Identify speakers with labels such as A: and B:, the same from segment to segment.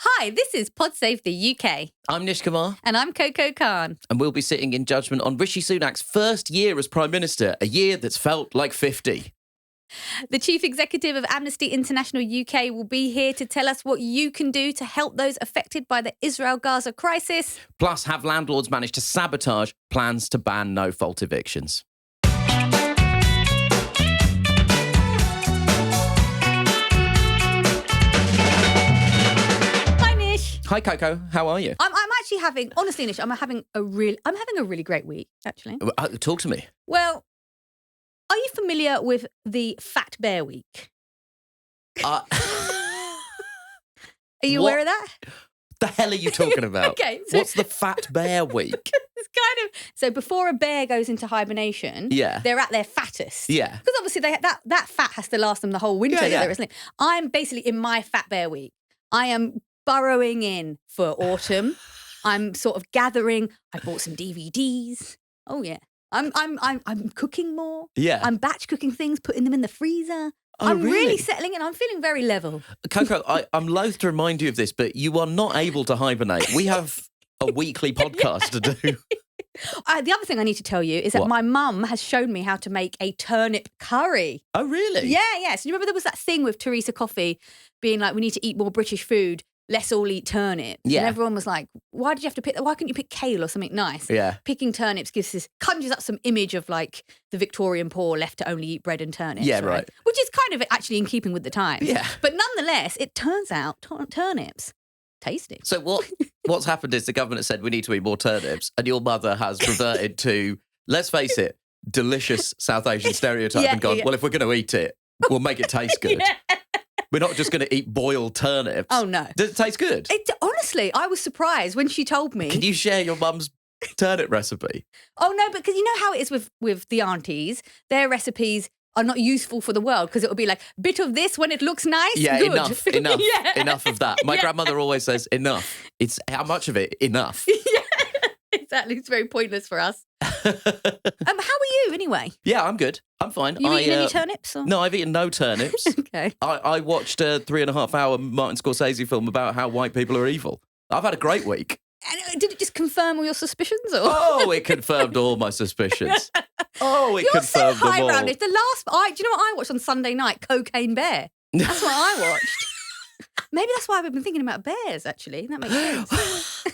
A: Hi, this is Pod Save the UK.
B: I'm Nish Kumar.
A: And I'm Coco Khan.
B: And we'll be sitting in judgment on Rishi Sunak's first year as Prime Minister, a year that's felt like 50.
A: The Chief Executive of Amnesty International UK will be here to tell us what you can do to help those affected by the Israel-Gaza crisis.
B: Plus, have landlords managed to sabotage plans to ban no-fault evictions? Hi, Coco. How are you?
A: I'm actually having, honestly, Nish, I'm having a really great week, actually.
B: Talk to me.
A: Well, are you familiar with the Fat Bear Week? Are you aware of that?
B: The hell are you talking about?
A: Okay,
B: what's the Fat Bear Week?
A: It's kind of so before a bear goes into hibernation, they're at their fattest.
B: Yeah,
A: because obviously that fat has to last them the whole winter. Isn't it? I'm basically in my Fat Bear Week. I am burrowing in for autumn. I'm sort of gathering. I bought some DVDs. Oh yeah. I'm cooking more.
B: Yeah.
A: I'm batch cooking things, putting them in the freezer. I'm really settling in. I'm feeling very level.
B: Coco, I'm loath to remind you of this, but you are not able to hibernate. We have a weekly podcast to do.
A: The other thing I need to tell you is that my mum has shown me how to make a turnip curry.
B: Oh, really?
A: Yeah. So you remember there was that thing with Theresa May being like, we need to eat more British food. Let's all eat turnips. Yeah. And everyone was like, why did you have to pick that? Why couldn't you pick kale or something nice?
B: Yeah.
A: Picking turnips conjures up some image of like the Victorian poor left to only eat bread and turnips.
B: Yeah, right.
A: Which is kind of actually in keeping with the times.
B: Yeah.
A: But nonetheless, it turns out turnips, tasty.
B: So what's happened is the government said we need to eat more turnips, and your mother has reverted to, let's face it, delicious South Asian stereotype and gone, well, if we're going to eat it, we'll make it taste good. We're not just going to eat boiled turnips.
A: Oh, no.
B: Does it taste good?
A: Honestly, I was surprised when she told me.
B: Can you share your mum's turnip recipe?
A: Oh, no, because you know how it is with the aunties? Their recipes are not useful for the world because it will be like, bit of this when it looks nice, good.
B: Enough of that. My grandmother always says, enough. It's how much of it? Enough.
A: Yeah, exactly. It's very pointless for us. How are you anyway?
B: Yeah, I'm good. I'm fine.
A: You eaten any turnips? Or?
B: No, I've eaten no turnips.
A: Okay.
B: I watched a 3.5-hour Martin Scorsese film about how white people are evil. I've had a great week.
A: And did it just confirm all your suspicions? Or?
B: Oh, it confirmed all my suspicions. Oh, it
A: You're
B: confirmed
A: so
B: them all.
A: Do you know what I watched on Sunday night? Cocaine Bear. That's what I watched. Maybe that's why I've been thinking about bears, actually. That makes sense.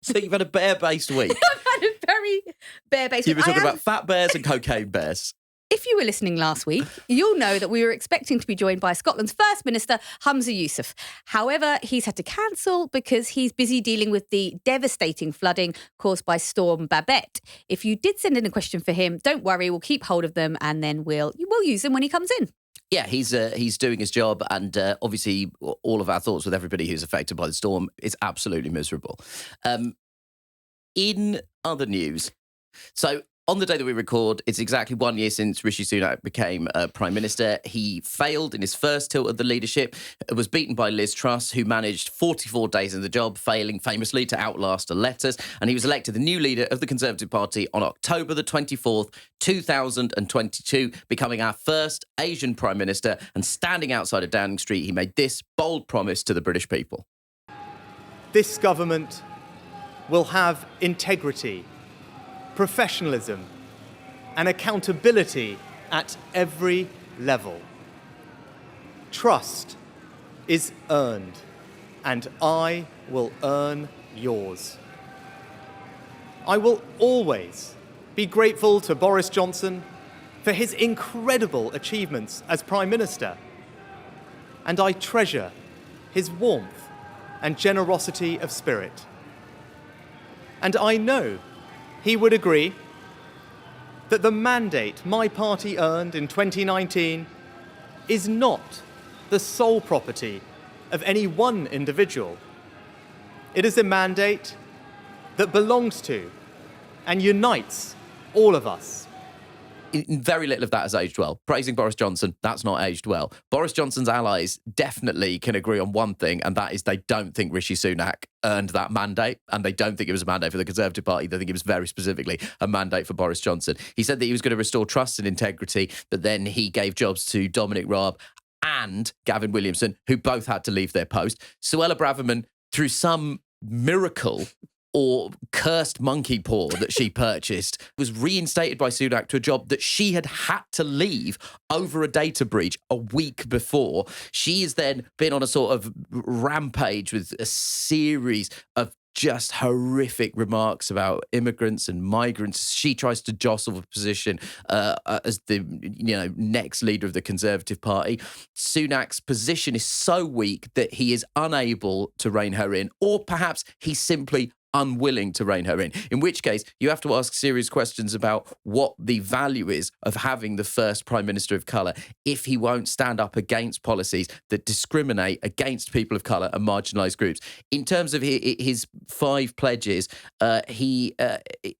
B: So you've had a bear-based week.
A: I've had a very bear-based week.
B: You've been talking about fat bears and cocaine bears.
A: If you were listening last week, you'll know that we were expecting to be joined by Scotland's First Minister, Humza Yousaf. However, he's had to cancel because he's busy dealing with the devastating flooding caused by Storm Babette. If you did send in a question for him, don't worry, we'll keep hold of them and then we'll use them when he comes in.
B: Yeah, he's doing his job, and obviously all of our thoughts with everybody who's affected by the storm. It's absolutely miserable. In other news, so on the day that we record, it's exactly 1 year since Rishi Sunak became Prime Minister. He failed in his first tilt of the leadership, was beaten by Liz Truss, who managed 44 days in the job, failing famously to outlast the letters. And he was elected the new leader of the Conservative Party on October the 24th, 2022, becoming our first Asian Prime Minister. And standing outside of Downing Street, he made this bold promise to the British people.
C: This government will have integrity, professionalism and accountability at every level. Trust is earned, and I will earn yours. I will always be grateful to Boris Johnson for his incredible achievements as Prime Minister, and I treasure his warmth and generosity of spirit. And I know he would agree that the mandate my party earned in 2019 is not the sole property of any one individual. It is a mandate that belongs to and unites all of us.
B: Very little of that has aged well. Praising Boris Johnson, that's not aged well. Boris Johnson's allies definitely can agree on one thing, and that is they don't think Rishi Sunak earned that mandate, and they don't think it was a mandate for the Conservative Party. They think it was very specifically a mandate for Boris Johnson. He said that he was going to restore trust and integrity, but then he gave jobs to Dominic Raab and Gavin Williamson, who both had to leave their post. Suella Braverman through some miracle or cursed monkey paw that she purchased, was reinstated by Sunak to a job that she had to leave over a data breach a week before. She has then been on a sort of rampage with a series of just horrific remarks about immigrants and migrants. She tries to jostle the position as the next leader of the Conservative Party. Sunak's position is so weak that he is unable to rein her in, or perhaps he's simply unwilling to rein her in which case you have to ask serious questions about what the value is of having the first Prime Minister of colour if he won't stand up against policies that discriminate against people of colour and marginalised groups. In terms of his 5 pledges, he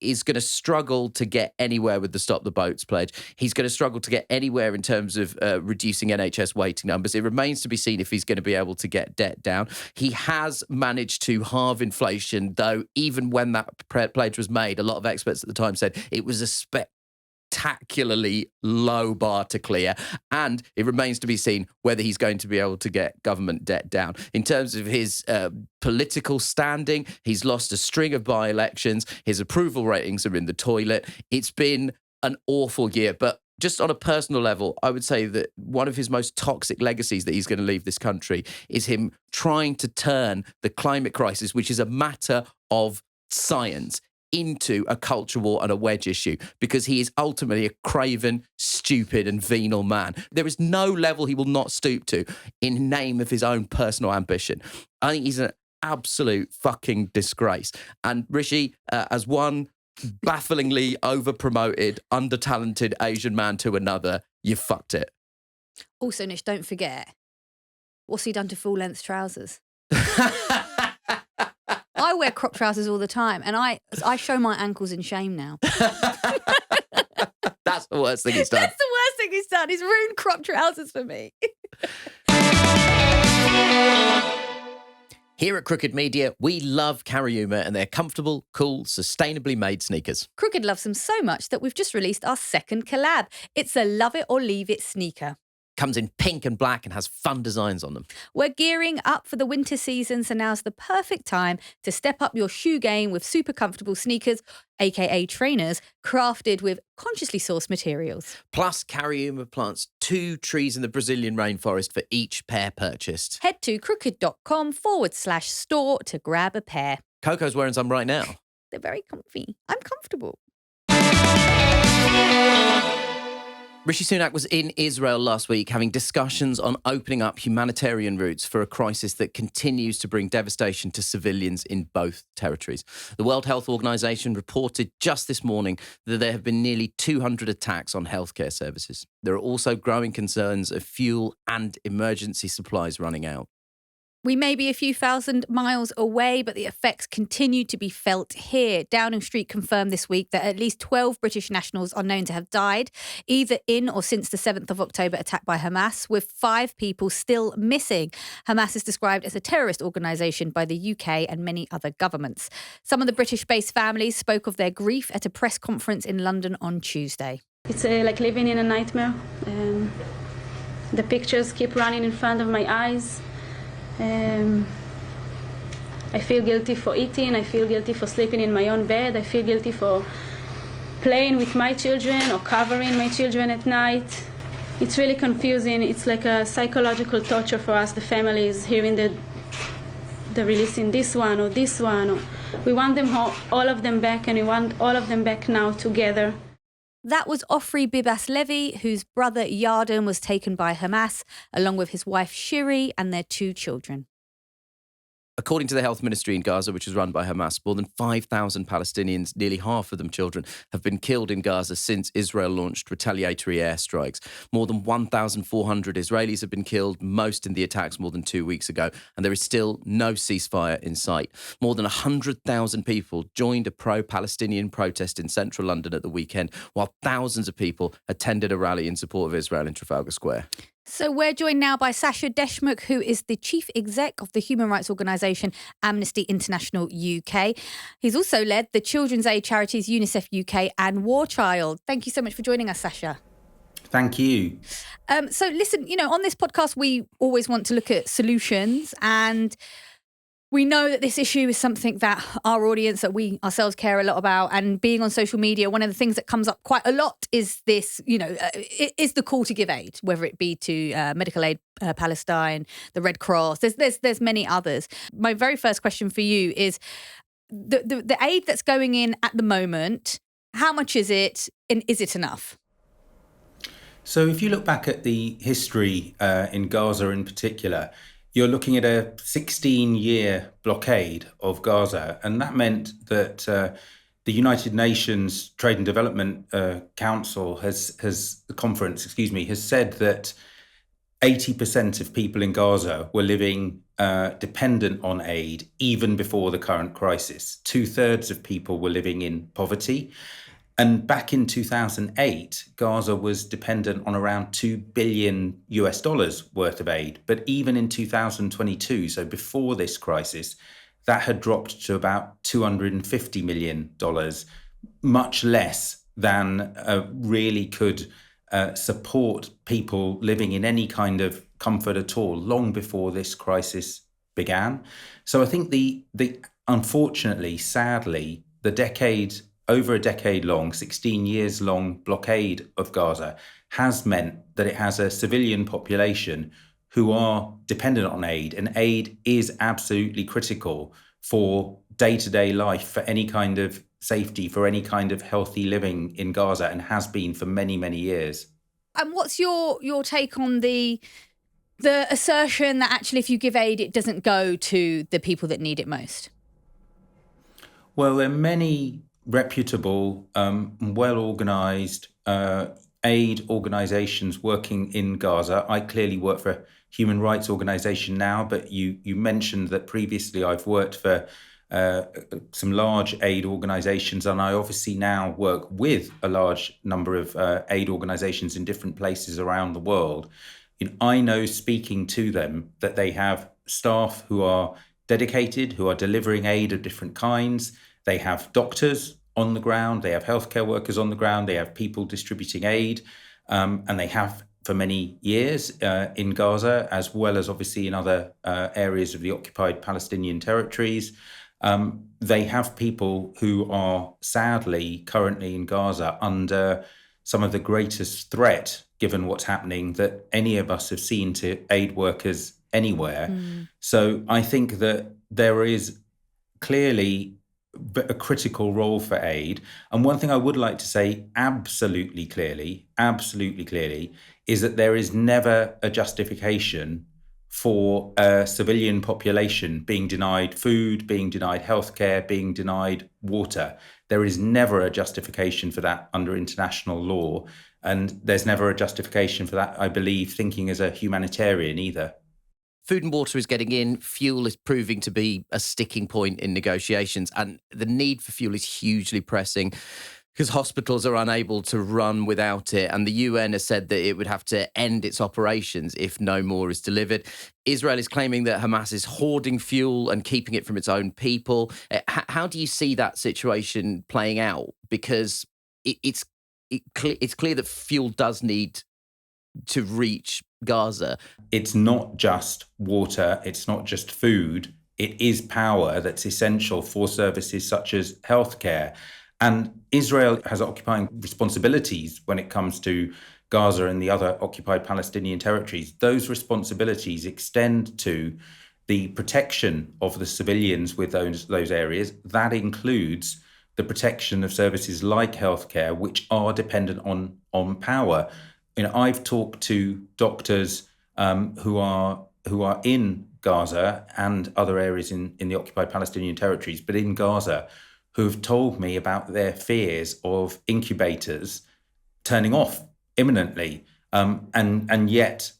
B: is going to struggle to get anywhere with the Stop the Boats pledge. He's going to struggle to get anywhere in terms of reducing NHS waiting numbers. It remains to be seen if he's going to be able to get debt down. He has managed to halve inflation, though even when that pledge was made, a lot of experts at the time said it was a spectacularly low bar to clear, and it remains to be seen whether he's going to be able to get government debt down. In terms of his political standing, he's lost a string of by-elections. His approval ratings are in the toilet. It's been an awful year, but just on a personal level, I would say that one of his most toxic legacies that he's going to leave this country is him trying to turn the climate crisis, which is a matter of science, into a culture war and a wedge issue, because he is ultimately a craven, stupid and venal man. There is no level he will not stoop to in name of his own personal ambition. I think he's an absolute fucking disgrace. And Rishi, as one bafflingly over-promoted, under-talented Asian man to another, you fucked it.
A: Also, Nish, don't forget, what's he done to full-length trousers? I wear crop trousers all the time, and I show my ankles in shame now.
B: That's the worst thing he's done.
A: That's the worst thing he's done. He's ruined crop trousers for me.
B: Here at Crooked Media, we love Cariuma and their comfortable, cool, sustainably made sneakers.
A: Crooked loves them so much that we've just released our second collab. It's a Love It or Leave It sneaker.
B: Comes in pink and black and has fun designs on them.
A: We're gearing up for the winter season, so now's the perfect time to step up your shoe game with super comfortable sneakers, aka trainers, crafted with consciously sourced materials.
B: Plus, Cariuma plants 2 trees in the Brazilian rainforest for each pair purchased.
A: Head to crooked.com/store to grab a pair.
B: Coco's wearing some right now.
A: They're very comfy. I'm comfortable.
B: Rishi Sunak was in Israel last week having discussions on opening up humanitarian routes for a crisis that continues to bring devastation to civilians in both territories. The World Health Organization reported just this morning that there have been nearly 200 attacks on healthcare services. There are also growing concerns of fuel and emergency supplies running out.
A: We may be a few thousand miles away, but the effects continue to be felt here. Downing Street confirmed this week that at least 12 British nationals are known to have died, either in or since the 7th of October attack by Hamas, with 5 people still missing. Hamas is described as a terrorist organisation by the UK and many other governments. Some of the British-based families spoke of their grief at a press conference in London on Tuesday.
D: It's like living in a nightmare. The pictures keep running in front of my eyes. I feel guilty for eating, I feel guilty for sleeping in my own bed, I feel guilty for playing with my children or covering my children at night. It's really confusing. It's like a psychological torture for us, the families, hearing that they're releasing this one or this one. Or we want them all of them back, and we want all of them back now together.
A: That was Ofri Bibas Levi, whose brother Yarden was taken by Hamas, along with his wife Shiri and their 2 children.
B: According to the health ministry in Gaza, which is run by Hamas, more than 5,000 Palestinians, nearly half of them children, have been killed in Gaza since Israel launched retaliatory airstrikes. More than 1,400 Israelis have been killed, most in the attacks more than 2 weeks ago, and there is still no ceasefire in sight. More than 100,000 people joined a pro-Palestinian protest in central London at the weekend, while thousands of people attended a rally in support of Israel in Trafalgar Square.
A: So we're joined now by Sacha Deshmukh, who is the chief exec of the human rights organisation Amnesty International UK. He's also led the children's aid charities UNICEF UK and War Child. Thank you so much for joining us, Sacha.
E: Thank you.
A: So listen, on this podcast, we always want to look at solutions, and We know that this issue is something that our audience, that we ourselves care a lot about. And being on social media, one of the things that comes up quite a lot is this, is the call to give aid, whether it be to Medical Aid Palestine, the Red Cross. There's many others. My very first question for you is the aid that's going in at the moment, how much is it, and is it enough?
E: So if you look back at the history in Gaza in particular, you're looking at a 16-year blockade of Gaza. And that meant that the United Nations Trade and Development Council has said that 80% of people in Gaza were living dependent on aid even before the current crisis. 2/3 of people were living in poverty. And back in 2008, Gaza was dependent on around $2 billion worth of aid. But even in 2022, so before this crisis, that had dropped to about $250 million, much less than really could support people living in any kind of comfort at all, long before this crisis began. So I think unfortunately, sadly, over a decade long, 16 years long blockade of Gaza has meant that it has a civilian population who are dependent on aid, and aid is absolutely critical for day-to-day life, for any kind of safety, for any kind of healthy living in Gaza, and has been for many, many years.
A: And what's your take on the assertion that actually if you give aid, it doesn't go to the people that need it most?
E: Well, there are many reputable, well-organised aid organisations working in Gaza. I clearly work for a human rights organisation now, but you mentioned that previously I've worked for some large aid organisations, and I obviously now work with a large number of aid organisations in different places around the world. I know, speaking to them, that they have staff who are dedicated, who are delivering aid of different kinds. They have doctors on the ground, they have healthcare workers on the ground, they have people distributing aid, and they have for many years in Gaza, as well as obviously in other areas of the occupied Palestinian territories. They have people who are sadly currently in Gaza under some of the greatest threat, given what's happening, that any of us have seen to aid workers anywhere. So I think that there is clearly a critical role for aid. And one thing I would like to say absolutely clearly, is that there is never a justification for a civilian population being denied food, being denied healthcare, being denied water. There is never a justification for that under international law. And there's never a justification for that, I believe, thinking as a humanitarian either.
B: Food and water is getting in. Fuel is proving to be a sticking point in negotiations. And the need for fuel is hugely pressing because hospitals are unable to run without it. And the UN has said that it would have to end its operations if no more is delivered. Israel is claiming that Hamas is hoarding fuel and keeping it from its own people. How do you see that situation playing out? Because it's clear that fuel does need to reach Gaza.
E: It's not just water, it's not just food, it is power that's essential for services such as healthcare. And Israel has occupying responsibilities when it comes to Gaza and the other occupied Palestinian territories. Those responsibilities extend to the protection of the civilians with those areas. That includes the protection of services like healthcare, which are dependent on power. I've talked to doctors who are in Gaza and other areas in the occupied Palestinian territories, but in Gaza, who've told me about their fears of incubators turning off imminently. And yet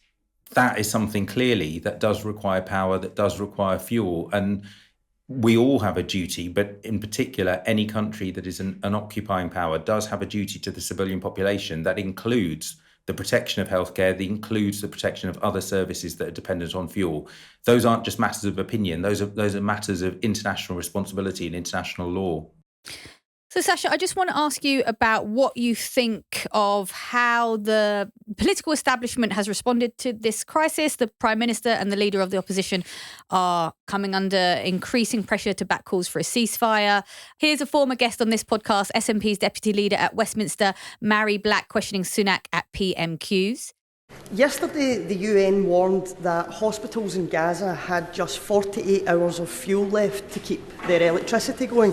E: that is something clearly that does require power, that does require fuel. And we all have a duty, but in particular, any country that is an occupying power does have a duty to the civilian population. That includes the protection of healthcare, that includes the protection of other services that are dependent on fuel. Those aren't just matters of opinion. Those are matters of international responsibility and international law.
A: So, Sacha, I just want to ask you about what you think of how the political establishment has responded to this crisis. The Prime Minister and the Leader of the Opposition are coming under increasing pressure to back calls for a ceasefire. Here's a former guest on this podcast, SNP's Deputy Leader at Westminster, Mhairi, questioning Sunak at PMQs.
F: Yesterday, the UN warned that hospitals in Gaza had just 48 hours of fuel left to keep their electricity going.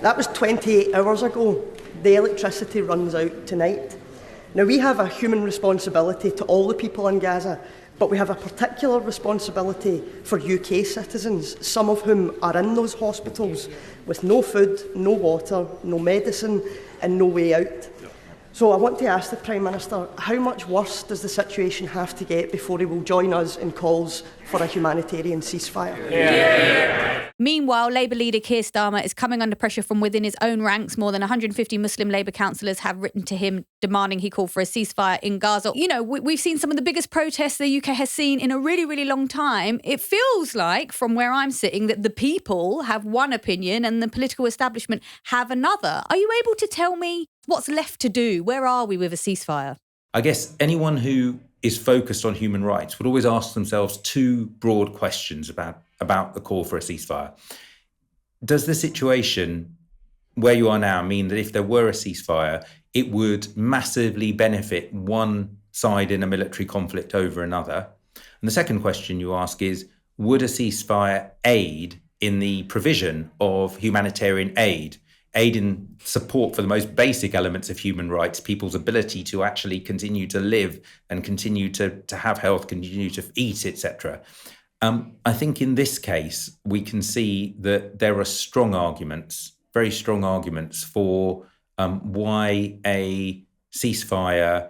F: That was 28 hours ago. The electricity runs out tonight. Now, we have a human responsibility to all the people in Gaza, but we have a particular responsibility for UK citizens, some of whom are in those hospitals with no food, no water, no medicine and no way out. So I want to ask the Prime Minister, how much worse does the situation have to get before he will join us in calls for a humanitarian ceasefire?
A: Yeah. Meanwhile, Labour leader Keir Starmer is coming under pressure from within his own ranks. More than 150 Muslim Labour councillors have written to him demanding he call for a ceasefire in Gaza. You know, we've seen some of the biggest protests the UK has seen in a really, really long time. It feels like, from where I'm sitting, that the people have one opinion and the political establishment have another. Are you able to tell me what's left to do? Where are we with a ceasefire?
E: I guess anyone who is focused on human rights would always ask themselves two broad questions about the call for a ceasefire. Does the situation where you are now mean that if there were a ceasefire, it would massively benefit one side in a military conflict over another? And the second question you ask is, would a ceasefire aid in the provision of humanitarian aid in support for the most basic elements of human rights, people's ability to actually continue to live and continue to have health, continue to eat, etc. I think in this case, we can see that there are strong arguments, very strong arguments for why a ceasefire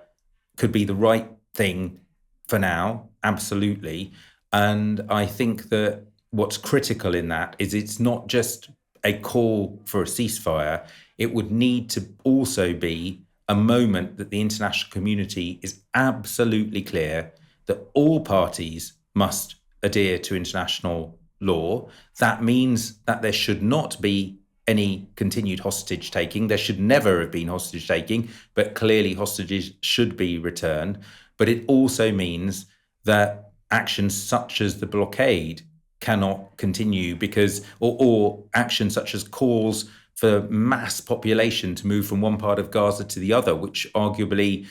E: could be the right thing for now, absolutely. And I think that what's critical in that is it's not just a call for a ceasefire. It would need to also be a moment that the international community is absolutely clear that all parties must adhere to international law. That means that there should not be any continued hostage taking. There should never have been hostage taking, but clearly hostages should be returned. But it also means that actions such as the blockade cannot continue because, or actions such as calls for mass population to move from one part of Gaza to the other, which arguably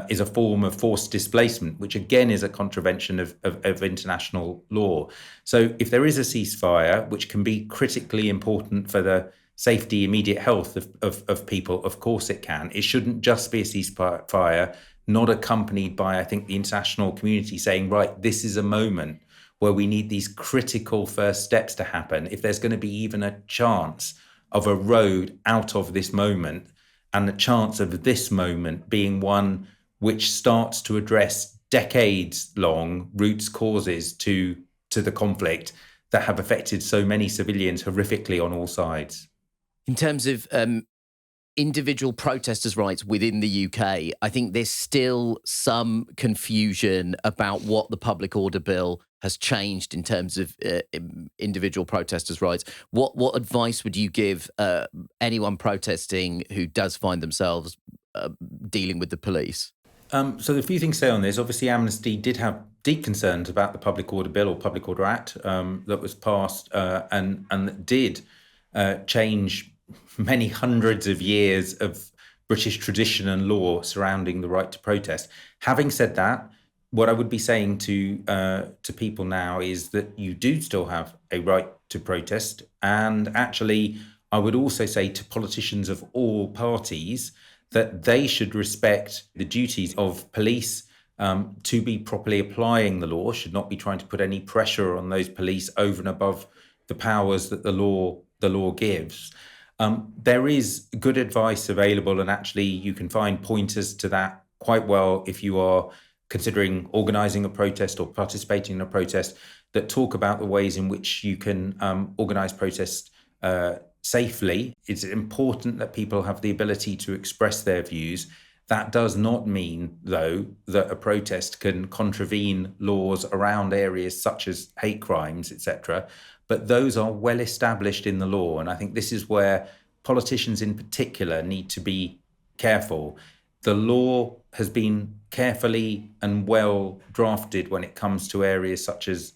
E: is a form of forced displacement, which again is a contravention of international law. So if there is a ceasefire, which can be critically important for the safety, immediate health of people, of course it can. It shouldn't just be a ceasefire, not accompanied by, I think, the international community saying, right, this is a moment where we need these critical first steps to happen. If there's going to be even a chance of a road out of this moment, and the chance of this moment being one which starts to address decades-long roots causes to the conflict that have affected so many civilians horrifically on all sides.
B: In terms of individual protesters' rights within the UK, I think there's still some confusion about what the Public Order Bill has changed in terms of individual protesters' rights. What advice would you give anyone protesting who does find themselves dealing with the police?
E: So a few things to say on this. Obviously, Amnesty did have deep concerns about the Public Order Bill or Public Order Act that was passed and that did change many hundreds of years of British tradition and law surrounding the right to protest. Having said that, what I would be saying to people now is that you do still have a right to protest. And actually, I would also say to politicians of all parties that they should respect the duties of police to be properly applying the law, should not be trying to put any pressure on those police over and above the powers that the law gives. There is good advice available, and actually you can find pointers to that quite well if you are considering organising a protest or participating in a protest, that talk about the ways in which you can organise protests safely. It's important that people have the ability to express their views. That does not mean, though, that a protest can contravene laws around areas such as hate crimes, etc. But those are well established in the law. And I think this is where politicians in particular need to be careful. The law has been carefully and well drafted when it comes to areas such as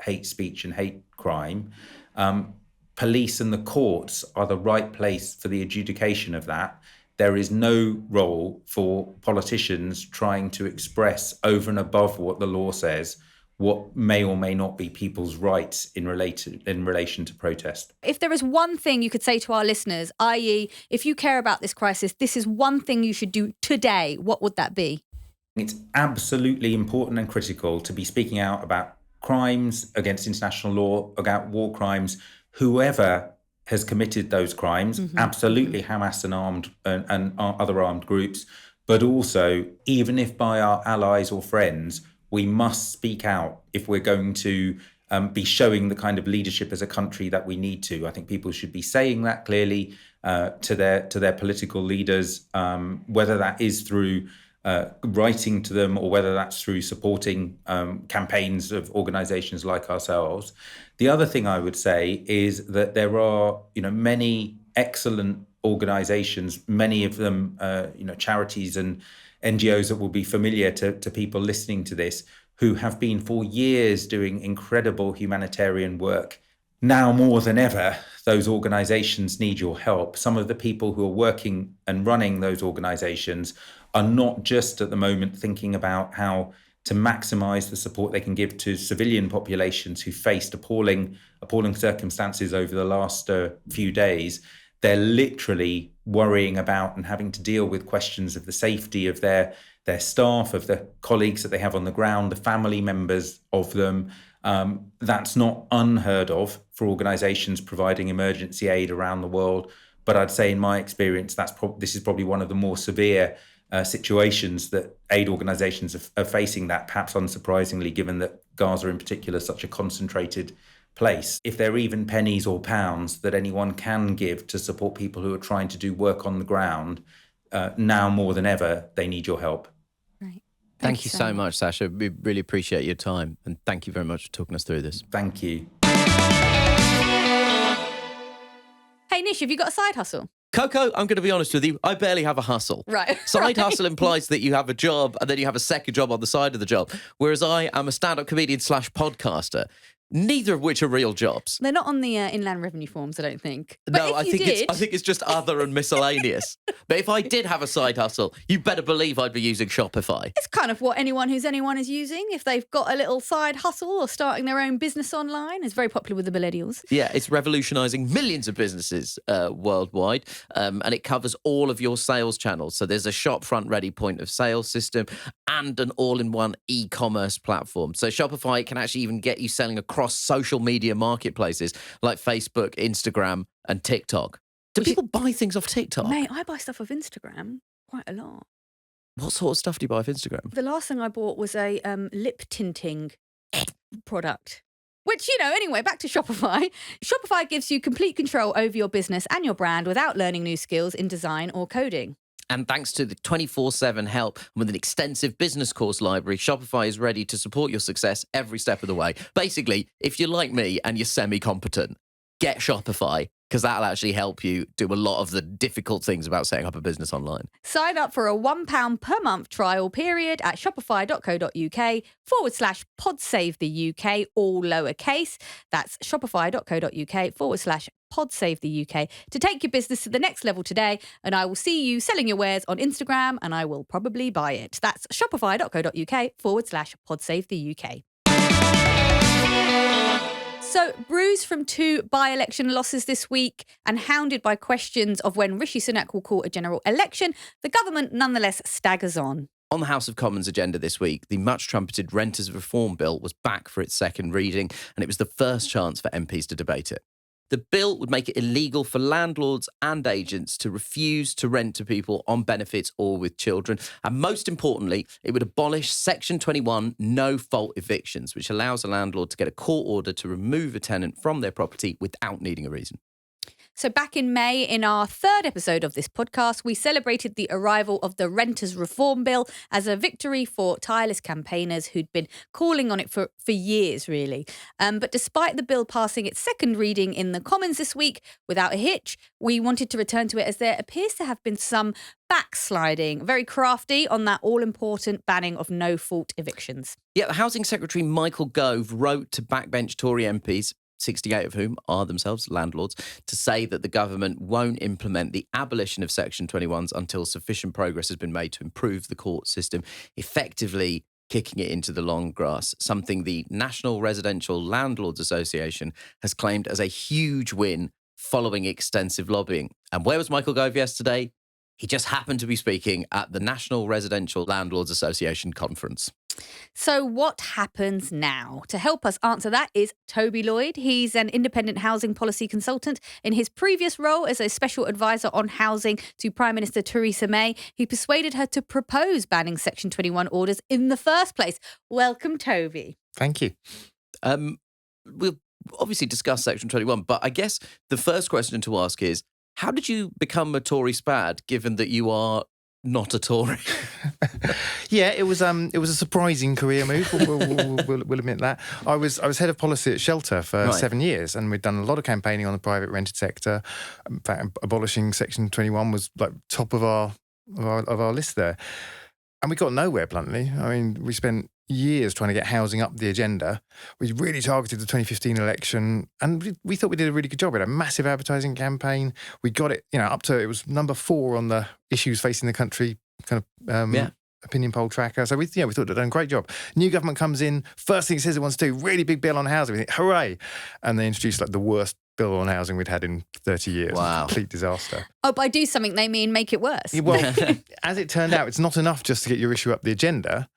E: hate speech and hate crime. Police and the courts are the right place for the adjudication of that. There is no role for politicians trying to express over and above what the law says what may or may not be people's rights in relation to protest.
A: If there is one thing you could say to our listeners, i.e., if you care about this crisis, this is one thing you should do today, what would that be?
E: It's absolutely important and critical to be speaking out about crimes against international law, about war crimes, whoever has committed those crimes, absolutely Hamas and other armed groups, but also, even if by our allies or friends, we must speak out if we're going to be showing the kind of leadership as a country that we need to. I think people should be saying that clearly to their political leaders, whether that is through writing to them or whether that's through supporting campaigns of organisations like ourselves. The other thing I would say is that there are, many excellent organisations, many of them, charities and NGOs that will be familiar to people listening to this, who have been for years doing incredible humanitarian work. Now more than ever, those organisations need your help. Some of the people who are working and running those organisations are not just at the moment thinking about how to maximise the support they can give to civilian populations who faced appalling circumstances over the last few days. They're literally worrying about and having to deal with questions of the safety of their staff, of the colleagues that they have on the ground, the family members of them. That's not unheard of for organisations providing emergency aid around the world. But I'd say in my experience, this is probably one of the more severe situations that aid organisations are facing, that perhaps unsurprisingly, given that Gaza in particular is such a concentrated place. If there are even pennies or pounds that anyone can give to support people who are trying to do work on the ground, now more than ever, they need your help.
A: Right.
B: Thank you so much, Sacha. We really appreciate your time. And thank you very much for talking us through this.
E: Thank you.
A: Hey, Nish, have you got a side hustle?
B: Coco, I'm going to be honest with you, I barely have a hustle.
A: Right.
B: Side hustle implies that you have a job and then you have a second job on the side of the job, whereas I am a stand-up comedian / podcaster. Neither of which are real jobs.
A: They're not on the Inland Revenue forms, I don't think. But
B: No, I think it's just other and miscellaneous. But if I did have a side hustle, you better believe I'd be using Shopify.
A: It's kind of what anyone is using if they've got a little side hustle or starting their own business online. It's very popular with the millennials.
B: Yeah, it's revolutionising millions of businesses worldwide, and it covers all of your sales channels. So there's a shop front ready point of sale system and an all-in-one e-commerce platform. So Shopify can actually even get you selling across social media marketplaces like Facebook, Instagram, and TikTok. Do people buy things off TikTok?
A: Mate, I buy stuff off Instagram quite a lot.
B: What sort of stuff do you buy off Instagram?
A: The last thing I bought was a lip tinting product. Which, anyway, back to Shopify. Shopify gives you complete control over your business and your brand without learning new skills in design or coding.
B: And thanks to the 24/7 help with an extensive business course library, Shopify is ready to support your success every step of the way. Basically, if you're like me and you're semi-competent, get Shopify, because that'll actually help you do a lot of the difficult things about setting up a business online.
A: Sign up for a £1 per month trial period at shopify.co.uk/podsavetheyuk, all lowercase. That's shopify.co.uk/podsavetheyuk to take your business to the next level today. And I will see you selling your wares on Instagram and I will probably buy it. That's shopify.co.uk/podsavetheyuk. So, bruised from 2 by-election losses this week and hounded by questions of when Rishi Sunak will call a general election, the government nonetheless staggers on.
B: On the House of Commons agenda this week, the much-trumpeted Renters Reform Bill was back for its second reading, and it was the first chance for MPs to debate it. The bill would make it illegal for landlords and agents to refuse to rent to people on benefits or with children. And most importantly, it would abolish Section 21 no-fault evictions, which allows a landlord to get a court order to remove a tenant from their property without needing a reason.
A: So back in May, in our third episode of this podcast, we celebrated the arrival of the Renters Reform Bill as a victory for tireless campaigners who'd been calling on it for years, really. But despite the bill passing its second reading in the Commons this week without a hitch, we wanted to return to it as there appears to have been some backsliding, very crafty on that all-important banning of no-fault evictions.
B: Yeah, the Housing Secretary Michael Gove wrote to backbench Tory MPs, 68 of whom are themselves landlords, to say that the government won't implement the abolition of Section 21s until sufficient progress has been made to improve the court system, effectively kicking it into the long grass, something the National Residential Landlords Association has claimed as a huge win following extensive lobbying. And where was Michael Gove yesterday? He just happened to be speaking at the National Residential Landlords Association conference.
A: So what happens now? To help us answer that is Toby Lloyd. He's an independent housing policy consultant. In his previous role as a special advisor on housing to Prime Minister Theresa May, he persuaded her to propose banning Section 21 orders in the first place. Welcome, Toby.
G: Thank you.
B: We'll obviously discuss Section 21, but I guess the first question to ask is, how did you become a Tory spad, given that you are not a Tory?
G: Yeah, it was a surprising career move. We'll admit that. I was head of policy at Shelter for 7 years, and we'd done a lot of campaigning on the private rented sector. In fact, abolishing Section 21 was like top of our list there, and we got nowhere. Bluntly, I mean, we spent years trying to get housing up the agenda. We really targeted the 2015 election, and we thought we did a really good job. We had a massive advertising campaign. We got it, up to, it was number 4 on the issues facing the country kind of opinion poll tracker. So we thought we'd done a great job. New government comes in, first thing it says it wants to do, really big bill on housing. We think, hooray! And they introduced like the worst bill on housing we'd had in 30 years.
B: Wow.
G: Complete disaster.
A: Oh, by do something, they mean make it worse.
G: Well, as it turned out, it's not enough just to get your issue up the agenda.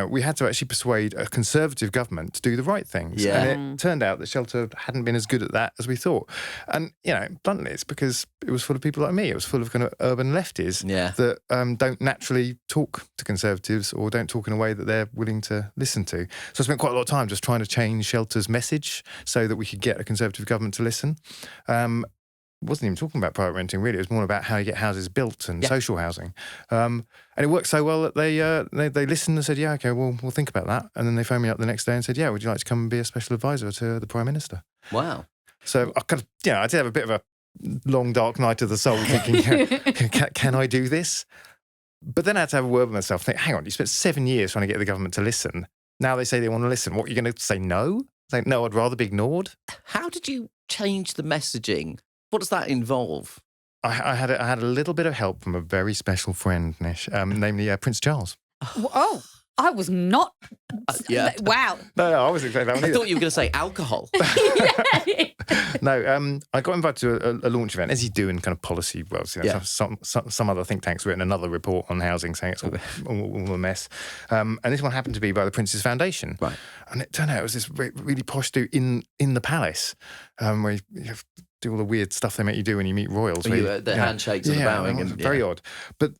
G: We had to actually persuade a Conservative government to do the right things.
B: Yeah.
G: And it turned out that Shelter hadn't been as good at that as we thought. And, bluntly, it's because it was full of people like me. It was full of kind of urban lefties that don't naturally talk to Conservatives or don't talk in a way that they're willing to listen to. So I spent quite a lot of time just trying to change Shelter's message so that we could get a Conservative government to listen. Wasn't even talking about private renting, really. It was more about how you get houses built and social housing. And it worked so well that they listened and said, yeah, okay, we'll think about that. And then they phoned me up the next day and said, yeah, would you like to come and be a special advisor to the Prime Minister?
B: Wow.
G: So I kind of, I did have a bit of a long, dark night of the soul thinking, can I do this? But then I had to have a word with myself, think, hang on, you spent 7 years trying to get the government to listen. Now they say they want to listen. What, are you going to say no? Say, no, I'd rather be ignored?
B: How did you change the messaging? What does that involve?
G: I had a little bit of help from a very special friend, Nish, namely Prince Charles.
A: Oh, I was not. Wow.
G: No, I wasn't expecting that one
B: I
G: either.
B: thought you were going to say alcohol.
G: No, I got invited to a launch event, as you do in kind of policy worlds. Some other think tank's written another report on housing saying it's all a mess. And this one happened to be by the Prince's Foundation. Right. And it turned out it was this really posh do in the palace, where you have to do all the weird stuff they make you do when you meet royals.
B: The handshakes and the bowing. And
G: very odd. But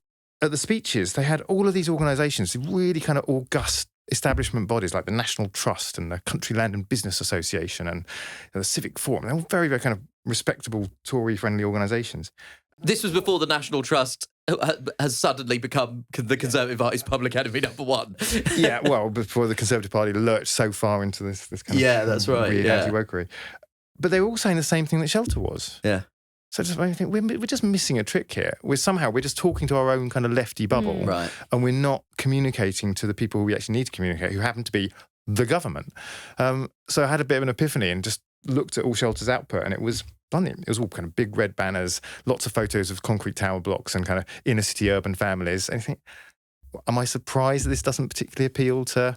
G: at the speeches, they had all of these organisations, really kind of august establishment bodies like the National Trust and the Country Land and Business Association and the Civic Forum. They're all very, very kind of respectable Tory-friendly organisations.
B: This was before the National Trust has suddenly become the Conservative Party's public enemy number 1.
G: Yeah, well, before the Conservative Party lurched so far into this kind of
B: that's right,
G: weird anti-wokery. But they were all saying the same thing that Shelter was.
B: Yeah.
G: So I think we're just missing a trick here. We're just talking to our own kind of lefty bubble,
B: right? And
G: we're not communicating to the people we actually need to communicate, who happen to be the government. So I had a bit of an epiphany and just looked at all Shelter's output, and it was funny. It was all kind of big red banners, lots of photos of concrete tower blocks and kind of inner city urban families. And you think, am I surprised that this doesn't particularly appeal to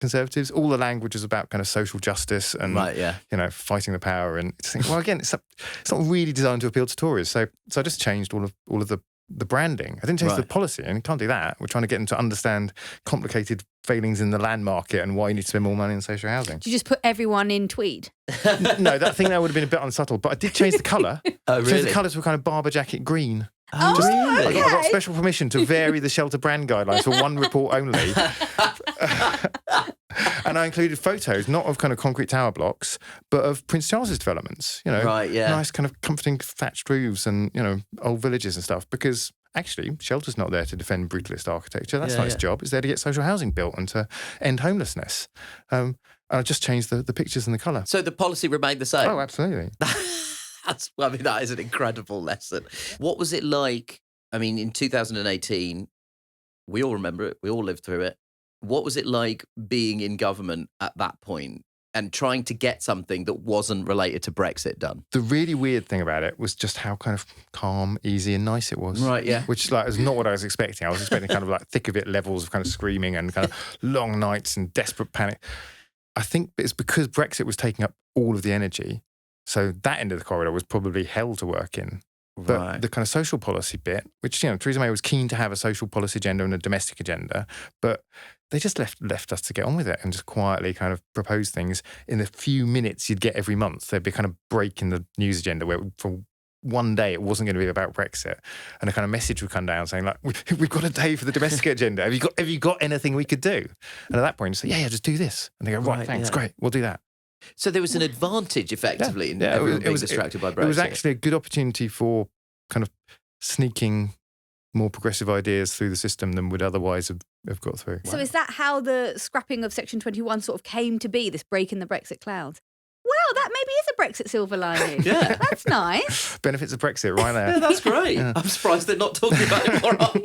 G: Conservatives? All the language is about kind of social justice and fighting the power, and just think, well, again, it's not really designed to appeal to Tories. So I just changed all of the branding. I didn't change the policy, and you can't do that. We're trying to get them to understand complicated failings in the land market and why you need to spend more money on social housing.
A: Did you just put everyone in tweed?
G: No, that would have been a bit unsubtle, but I did change the colour.
B: Oh, really?
G: Changed the colours were kind of barber jacket green.
B: Really?
G: I got special permission to vary the Shelter brand guidelines for one report only. And I included photos, not of kind of concrete tower blocks, but of Prince Charles's developments,
B: Right, yeah.
G: nice kind of comforting thatched roofs and, old villages and stuff, because actually Shelter's not there to defend brutalist architecture. That's not its job. It's there to get social housing built and to end homelessness. And I just changed the pictures and the colour.
B: So the policy remained the same?
G: Oh, absolutely.
B: That is an incredible lesson. What was it like? I mean, in 2018, we all remember it. We all lived through it. What was it like being in government at that point and trying to get something that wasn't related to Brexit done?
G: The really weird thing about it was just how kind of calm, easy and nice it was.
B: Right, yeah.
G: Which is not what I was expecting. I was expecting kind of like thick of it levels of kind of screaming and kind of long nights and desperate panic. I think it's because Brexit was taking up all of the energy. So that end of the corridor was probably hell to work in. But the kind of social policy bit, which, Theresa May was keen to have a social policy agenda and a domestic agenda, but they just left us to get on with it and just quietly kind of propose things in the few minutes you'd get every month. There'd be a kind of break in the news agenda where for one day it wasn't going to be about Brexit, and a kind of message would come down saying like, we've got a day for the domestic agenda. Have you got anything we could do? And at that point, you say, yeah, just do this. And they go, right, thanks, great, we'll do that.
B: So there was an advantage, effectively, in everyone being distracted by Brexit.
G: It was actually a good opportunity for kind of sneaking more progressive ideas through the system than would otherwise have got through.
A: So is that how the scrapping of Section 21 sort of came to be, this break in the Brexit clouds? Wow, that maybe is a Brexit silver lining.
B: Yeah.
A: That's nice.
G: Benefits of Brexit right there.
B: Yeah, that's great. Yeah. I'm surprised they're not talking about it more often.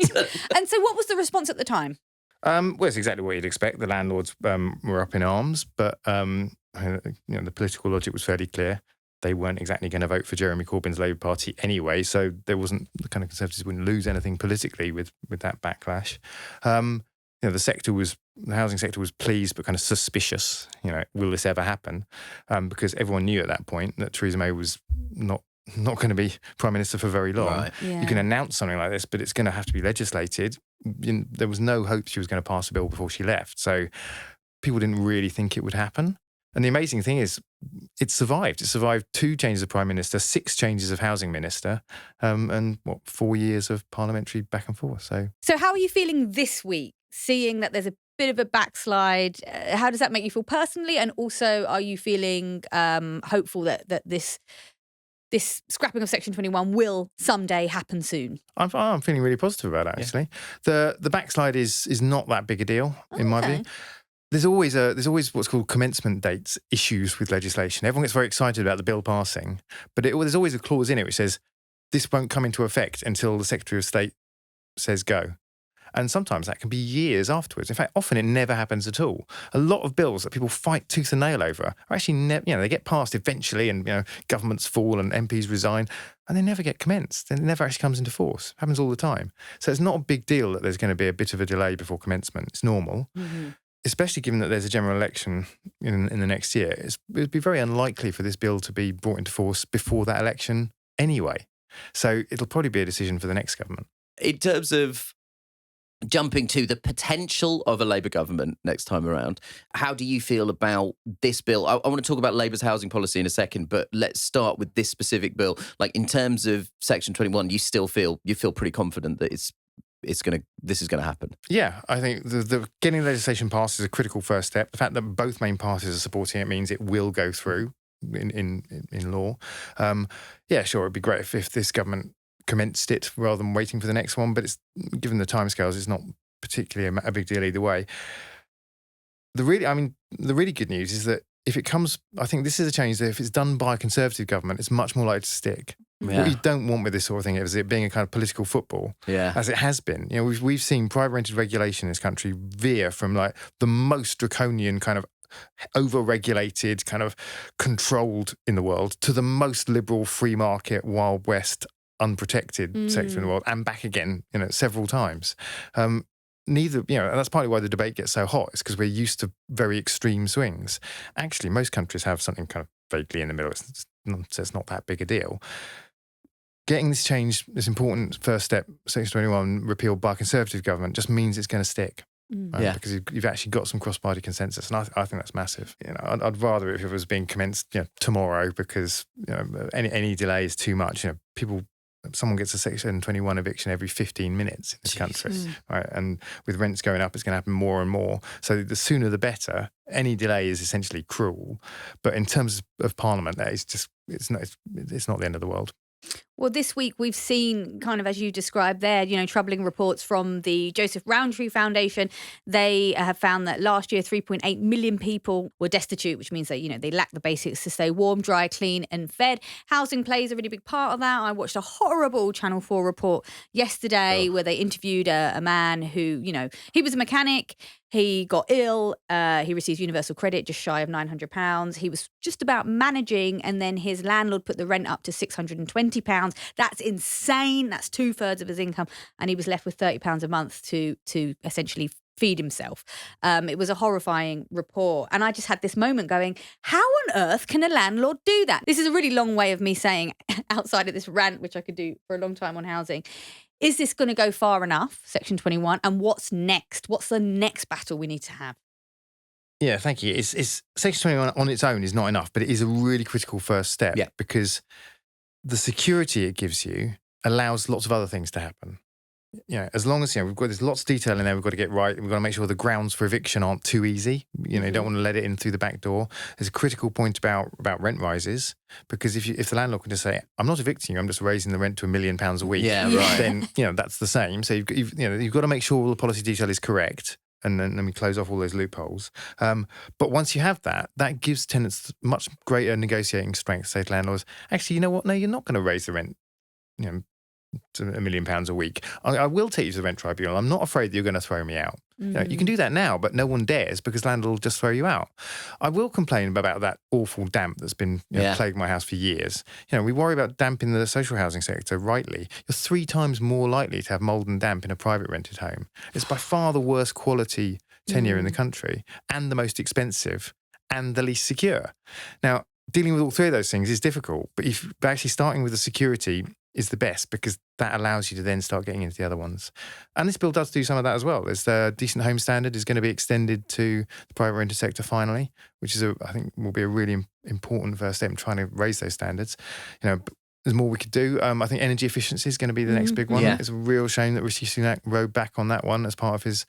A: And so what was the response at the time?
G: Well, it's exactly what you'd expect. The landlords were up in arms, but the political logic was fairly clear. They weren't exactly going to vote for Jeremy Corbyn's Labour Party anyway, so there wasn't, the kind of Conservatives wouldn't lose anything politically with that backlash. The housing sector was pleased but kind of suspicious. Will this ever happen? Because everyone knew at that point that Theresa May was not going to be Prime Minister for very long.
B: Right.
A: Yeah.
G: You can announce something like this, but it's going to have to be legislated. There was no hope she was going to pass a bill before she left, so people didn't really think it would happen. And the amazing thing is, it survived. It survived 2 changes of Prime Minister, 6 changes of Housing Minister, and 4 years of parliamentary back and forth.
A: So how are you feeling this week, seeing that there's a bit of a backslide? How does that make you feel personally? And also, are you feeling hopeful that this scrapping of Section 21 will someday happen soon?
G: I'm feeling really positive about it, actually. Yeah. The backslide is not that big a deal, in my view. There's always what's called commencement dates issues with legislation. Everyone gets very excited about the bill passing, but there's always a clause in it which says this won't come into effect until the Secretary of State says go. And sometimes that can be years afterwards. In fact, often it never happens at all. A lot of bills that people fight tooth and nail over are actually they get passed eventually, and governments fall and MPs resign, and they never get commenced. It never actually comes into force. It happens all the time. So it's not a big deal that there's going to be a bit of a delay before commencement. It's normal. Mm-hmm. Especially given that there's a general election in the next year, it would be very unlikely for this bill to be brought into force before that election anyway. So it'll probably be a decision for the next government.
B: In terms of jumping to the potential of a Labour government next time around, how do you feel about this bill? I want to talk about Labour's housing policy in a second, but let's start with this specific bill. Like, in terms of Section 21, you feel pretty confident that this is going to happen? Yeah,
G: I think the getting legislation passed is a critical first step. The fact that both main parties are supporting it means it will go through in law. Sure, it'd be great if this government commenced it rather than waiting for the next one, but given the timescales, it's not particularly a big deal either way. The really good news is that if it comes, I think this is a change that if it's done by a Conservative government, it's much more likely to stick. Yeah. What you don't want with this sort of thing is it being a kind of political football, as it has been. We've seen private rented regulation in this country veer from like the most draconian kind of over-regulated, kind of controlled in the world, to the most liberal free market, Wild West, unprotected sector in the world, and back again, several times. And that's partly why the debate gets so hot, is because we're used to very extreme swings. Actually, most countries have something kind of vaguely in the middle, so it's not that big a deal. Getting this change, this important first step, Section 21 repealed by a Conservative government, just means it's going to stick. Because you've actually got some cross-party consensus, and I think that's massive. I'd rather if it was being commenced tomorrow, because any delay is too much. People someone gets a Section 21 eviction every 15 minutes in this country, right? And with rents going up, it's going to happen more and more. So the sooner the better. Any delay is essentially cruel. But in terms of Parliament, that is just it's not the end of the world.
A: Well, this week we've seen, kind of as you described there, troubling reports from the Joseph Rowntree Foundation. They have found that last year 3.8 million people were destitute, which means that, they lack the basics to stay warm, dry, clean and fed. Housing plays a really big part of that. I watched a horrible Channel 4 report yesterday where they interviewed a man who, he was a mechanic. He got ill. He received universal credit, just shy of £900. He was just about managing, and then his landlord put the rent up to £620. That's insane. That's 2/3 of his income, and he was left with £30 a month to essentially feed himself. It was a horrifying report, and I just had this moment going, how on earth can a landlord do that? This is a really long way of me saying, outside of this rant, which I could do for a long time on housing, is this going to go far enough, Section 21? And what's next? What's the next battle we need to have?
G: Yeah, thank you. It's Section 21 on its own is not enough, but it is a really critical first step because the security it gives you allows lots of other things to happen. As long as, there's lots of detail in there we've got to get right. We've got to make sure the grounds for eviction aren't too easy. You don't want to let it in through the back door. There's a critical point about rent rises, because if the landlord can just say, I'm not evicting you, I'm just raising the rent to £1 million a week, then, that's the same. So you've got to make sure all the policy detail is correct. And then we close off all those loopholes. But once you have that gives tenants much greater negotiating strength to say to landlords, actually, you know what? No, you're not going to raise the rent, to £1 million a week. I will take you to the rent tribunal. I'm not afraid that you're going to throw me out. You can do that now, but no one dares because landlord will just throw you out. I will complain about that awful damp that's been plaguing my house for years. We worry about damp in the social housing sector, rightly. You're 3 times more likely to have mould and damp in a private rented home. It's by far the worst quality tenure in the country, and the most expensive, and the least secure. Now, dealing with all 3 of those things is difficult, but actually starting with the security is the best, because that allows you to then start getting into the other ones. And this bill does do some of that as well. There's the decent home standard is going to be extended to the private rented sector finally, which is I think will be a really important first step in trying to raise those standards. There's more we could do. I think energy efficiency is going to be the next big one. It's a real shame that Rishi Sunak rode back on that one as part of his,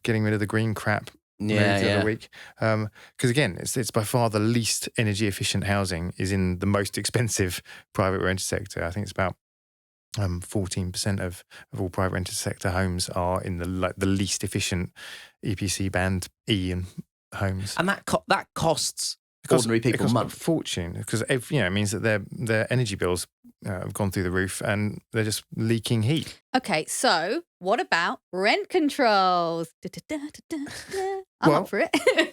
G: getting rid of the green crap the other week. Because again, it's by far the least energy efficient housing is in the most expensive private rented sector. I think it's about 14% of all private rented sector homes are in the least efficient EPC band E and homes.
B: And that costs ordinary people a month.
G: A fortune, because it means that their energy bills have gone through the roof and they're just leaking heat.
A: Okay, so what about rent controls? I'm up for it.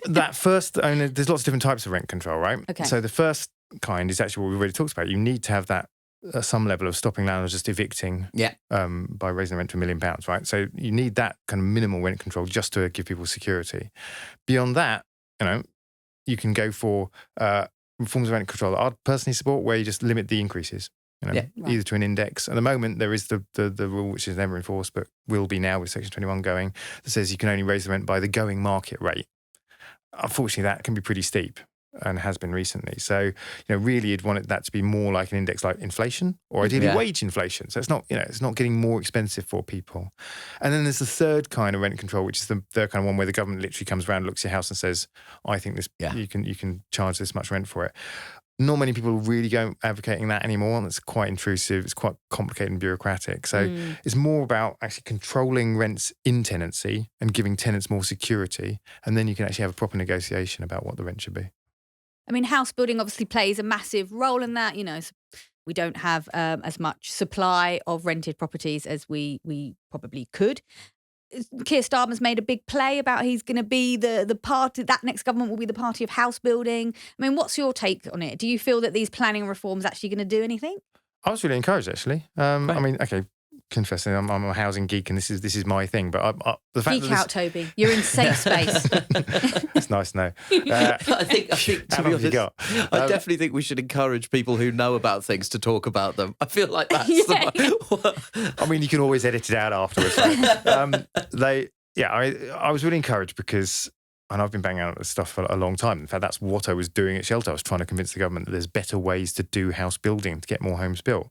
G: That first, there's lots of different types of rent control, right?
A: Okay.
G: So the first kind is actually what we already talked about. You need to have that some level of stopping landlords just evicting by raising the rent to £1 million, right? So you need that kind of minimal rent control just to give people security. Beyond that, you can go for forms of rent control that I personally support, where you just limit the increases, either to an index. At the moment, there is the rule, which is never enforced, but will be now with Section 21 going, that says you can only raise the rent by the going market rate. Unfortunately, that can be pretty steep, and has been recently. So, really you'd want that to be more like an index like inflation, or ideally wage inflation. So it's not, it's not getting more expensive for people. And then there's the third kind of rent control, which is the kind of one where the government literally comes around, looks at your house and says, I think this, you can charge this much rent for it. Not many people really go advocating that anymore, and it's quite intrusive. It's quite complicated and bureaucratic. So it's more about actually controlling rents in tenancy and giving tenants more security. And then you can actually have a proper negotiation about what the rent should be.
A: I mean, house building obviously plays a massive role in that. We don't have as much supply of rented properties as we probably could. Keir Starmer's made a big play about he's going to be the party, that next government will be the party of house building. I mean, what's your take on it? Do you feel that these planning reforms actually going to do anything?
G: I was really encouraged, actually. I mean, okay, confessing I'm a housing geek and this is my thing, but the fact
A: geek out, Toby. You're in safe space.
G: That's nice to know.
B: I think to be honest, I definitely think we should encourage people who know about things to talk about them. I feel like that's
G: I mean, you can always edit it out afterwards. Right? I was really encouraged because and I've been banging out this stuff for a long time. In fact, that's what I was doing at Shelter. I was trying to convince the government that there's better ways to do house building, to get more homes built.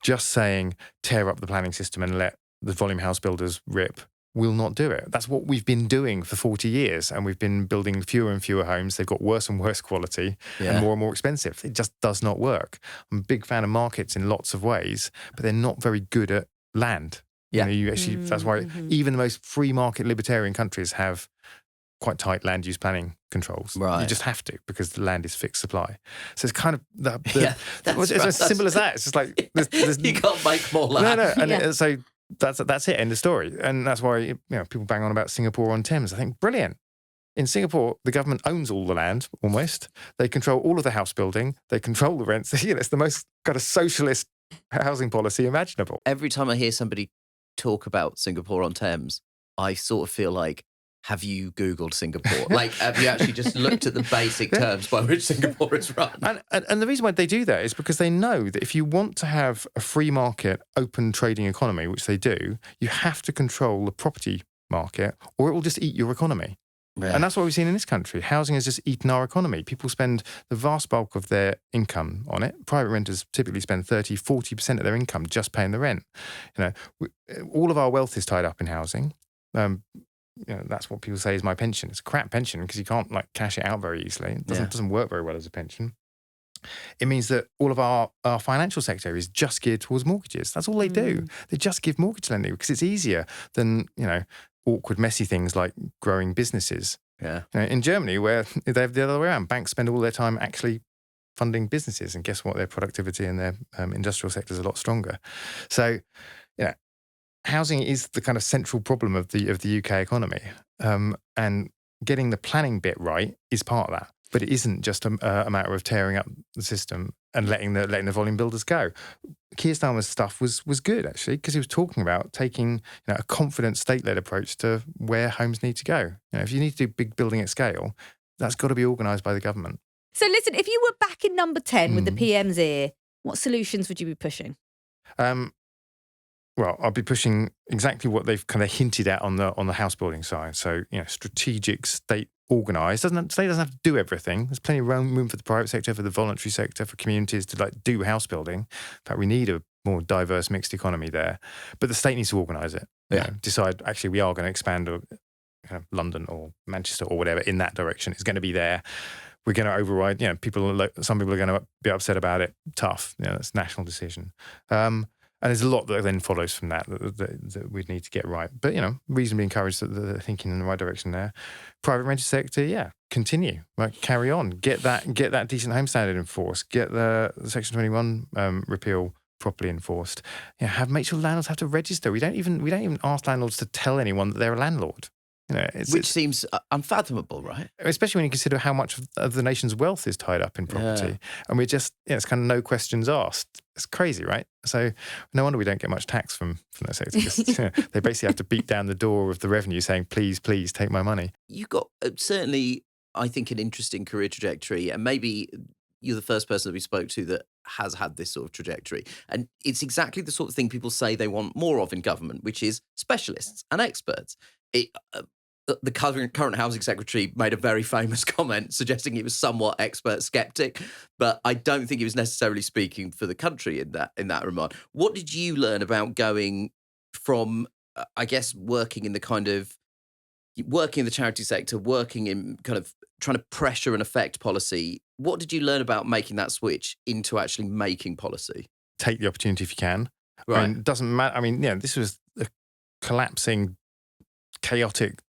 G: Just saying, tear up the planning system and let the volume house builders rip will not do it. That's what we've been doing for 40 years, and we've been building fewer and fewer homes. They've got worse and worse quality and more expensive. It just does not work. I'm a big fan of markets in lots of ways, but they're not very good at land.
B: Yeah.
G: You actually, that's why even the most free market libertarian countries have quite tight land use planning controls.
B: Right.
G: You just have to, because the land is fixed supply. So it's kind of
B: that's
G: it's as simple as that. It's just like there's
B: you can't make more land.
G: and so that's it. End of story. And that's why people bang on about Singapore on Thames. I think brilliant. In Singapore, the government owns all the land almost. They control all of the house building. They control the rents. It's the most kind of socialist housing policy imaginable.
B: Every time I hear somebody talk about Singapore on Thames, I sort of feel like, have you Googled Singapore? Like, have you actually just looked at the basic terms by which Singapore is run?
G: And the reason why they do that is because they know that if you want to have a free market, open trading economy, which they do, you have to control the property market or it will just eat your economy. Yeah. And that's what we've seen in this country. Housing has just eaten our economy. People spend the vast bulk of their income on it. Private renters typically spend 30, 40% of their income just paying the rent. All of our wealth is tied up in housing. That's what people say is my pension. It's a crap pension because you can't cash it out very easily. It doesn't work very well as a pension. It means that all of our financial sector is just geared towards mortgages. That's all they do. They just give mortgage lending because it's easier than, awkward, messy things like growing businesses.
B: Yeah.
G: In Germany, where they have the other way around, banks spend all their time actually funding businesses, and guess what? Their productivity and their industrial sector is a lot stronger. So, housing is the kind of central problem of the UK economy, and getting the planning bit right is part of that. But it isn't just a matter of tearing up the system and letting the volume builders go. Keir Starmer's stuff was good, actually, because he was talking about taking a confident state-led approach to where homes need to go. If you need to do big building at scale, that's got to be organised by the government.
A: So listen, if you were back in number 10 with the PM's ear, what solutions would you be pushing?
G: Well, I'll be pushing exactly what they've kind of hinted at on the house building side. So, strategic, state organised. State doesn't have to do everything. There's plenty of room for the private sector, for the voluntary sector, for communities to do house building. In fact, we need a more diverse, mixed economy there. But the state needs to organise it. Decide actually we are going to expand London or Manchester or whatever in that direction. It's going to be there. We're going to override. Some people are going to be upset about it. Tough. That's a national decision. And there's a lot that then follows from that we'd need to get right. But, reasonably encouraged that they're thinking in the right direction there. Private rented sector, continue. Carry on. Get that decent home standard enforced. Get the Section 21 repeal properly enforced. Make sure landlords have to register. We don't even ask landlords to tell anyone that they're a landlord.
B: Which seems unfathomable, right?
G: Especially when you consider how much of the nation's wealth is tied up in property. And we're just, it's kind of no questions asked. It's crazy, right? So no wonder we don't get much tax from that sector. Because, they basically have to beat down the door of the revenue saying, please, please take my money.
B: You got certainly, I think, an interesting career trajectory. And maybe you're the first person that we spoke to that has had this sort of trajectory. And it's exactly the sort of thing people say they want more of in government, which is specialists and experts. The current housing secretary made a very famous comment suggesting he was somewhat expert skeptic, but I don't think he was necessarily speaking for the country in that remark. What did you learn about going from, working in the charity sector, working in kind of trying to pressure and affect policy? What did you learn about making that switch into actually making policy?
G: Take the opportunity if you can.
B: Right.
G: It doesn't matter. This was a collapsing, chaotic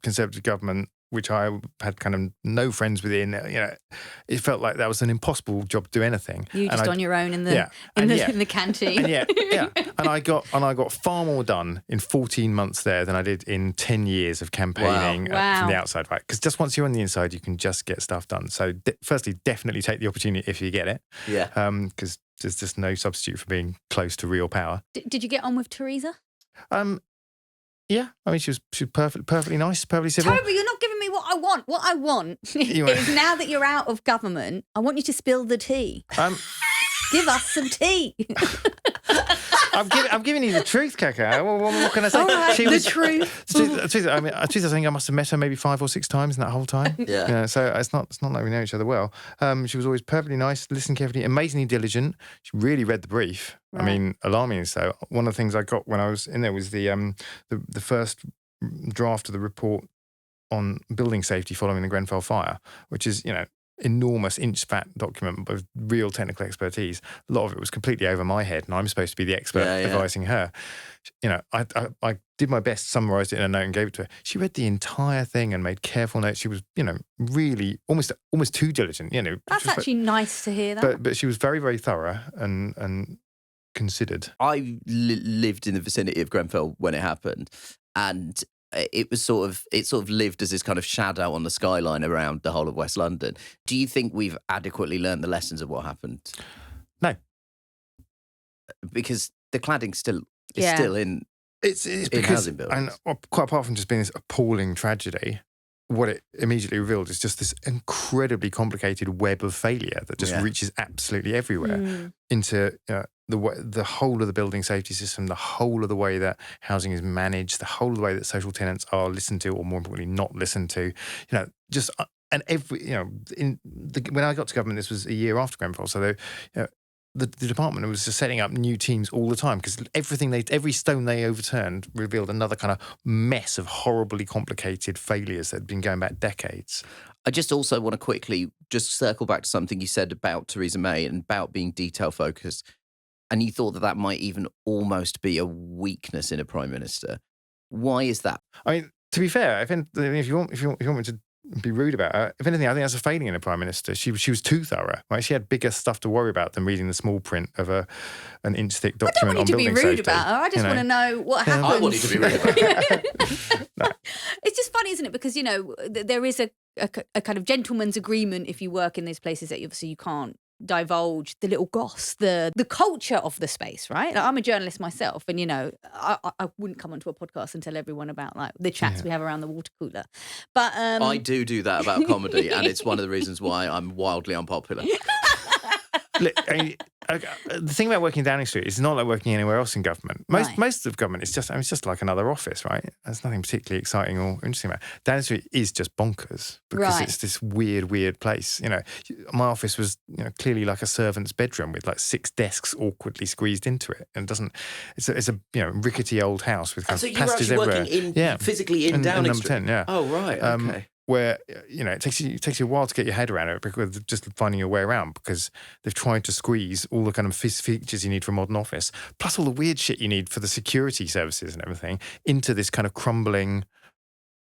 G: Conservative government, which I had kind of no friends within. It felt like that was an impossible job to do anything.
A: You just on your own in the canteen.
G: And I got far more done in 14 months there than I did in 10 years of campaigning from the outside, right? Because just once you're on the inside, you can just get stuff done. So firstly, definitely take the opportunity if you get it.
B: Yeah.
G: Because there's just no substitute for being close to real power.
A: Did you get on with Theresa?
G: Yeah, she was perfectly nice, perfectly civil.
A: Toby, you're not giving me what I want. What I want is now that you're out of government, I want you to spill the tea. Give us some tea.
G: I'm giving you the truth, Coco. What can I say?
A: All right,
G: She
A: the
G: was,
A: truth.
G: I think I must have met her maybe 5 or 6 times in that whole time.
B: Yeah.
G: So it's not like we know each other well. She was always perfectly nice, listened carefully, amazingly diligent. She really read the brief.
A: Right.
G: I mean, alarmingly so. One of the things I got when I was in there was the first draft of the report on building safety following the Grenfell fire, which is, enormous inch-fat document with real technical expertise. A lot of it was completely over my head, and I'm supposed to be the expert advising her. I did my best, summarised it in a note and gave it to her. She read the entire thing and made careful notes. She was, really almost too diligent.
A: That's actually nice to hear that.
G: But she was very, very thorough and considered.
B: I lived in the vicinity of Grenfell when it happened, and it sort of lived as this kind of shadow on the skyline around the whole of West London. Do you think we've adequately learned the lessons of what happened?
G: No,
B: because the cladding still in.
G: It's
B: in
G: because,
B: housing buildings.
G: and quite apart from just being this appalling tragedy, what it immediately revealed is just this incredibly complicated web of failure that just reaches absolutely everywhere into the whole of the building safety system, the whole of the way that housing is managed, the whole of the way that social tenants are listened to, or more importantly, not listened to. And when I got to government, this was a year after Grenfell, so the department was just setting up new teams all the time because every stone they overturned revealed another kind of mess of horribly complicated failures that had been going back decades.
B: I just also want to quickly just circle back to something you said about Theresa May and about being detail focused. And you thought that might even almost be a weakness in a prime minister. Why is that?
G: I mean, to be fair, if you want me to be rude about her, if anything, I think that's a failing in a prime minister. She was too thorough. Right? She had bigger stuff to worry about than reading the small print of an inch-thick document on building safety.
A: I don't want you to be rude about her. I just want to know what happens.
B: I want you to be rude about her.
G: No.
A: It's just funny, isn't it? Because, there is a kind of gentleman's agreement if you work in these places that obviously you can't divulge the little goss, the culture of the space, right? Like, I'm a journalist myself, and I wouldn't come onto a podcast and tell everyone about like the chats we have around the water cooler. But
B: I do that about comedy, and it's one of the reasons why I'm wildly unpopular.
G: Look, the thing about working in Downing Street is it's not like working anywhere else in government. Most of government is just like another office, right? There's nothing particularly exciting or interesting about it. Downing Street is just bonkers because it's this weird place. My office was clearly like a servant's bedroom with like 6 desks awkwardly squeezed into it, and it's a rickety old house with kind of passages everywhere.
B: So you were actually working physically in Downing
G: Street?
B: Number
G: 10, yeah.
B: Oh right, okay.
G: Where it takes you a while to get your head around it because just finding your way around, because they've tried to squeeze all the kind of features you need for a modern office, plus all the weird shit you need for the security services and everything, into this kind of crumbling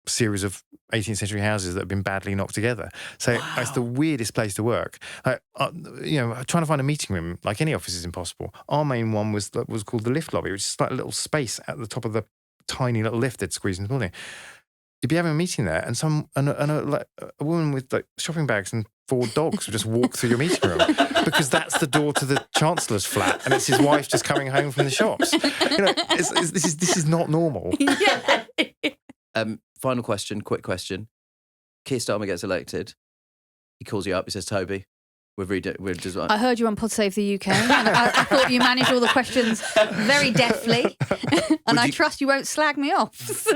G: series of 18th century houses that have been badly knocked together. So it's the weirdest place to work. Trying to find a meeting room, like any office, is impossible. Our main one was called the lift lobby, which is like a little space at the top of the tiny little lift they'd squeezed in the building. You'd be having a meeting there, and a woman with like shopping bags and 4 dogs would just walk through your meeting room because that's the door to the Chancellor's flat, and it's his wife just coming home from the shops. This is not normal.
A: Yeah.
B: Final question, quick question. Keir Starmer gets elected. He calls you up. He says, "Toby, we're designed."
A: I heard you on Pod Save the UK, and I thought you managed all the questions very deftly, and I trust you won't slag me off.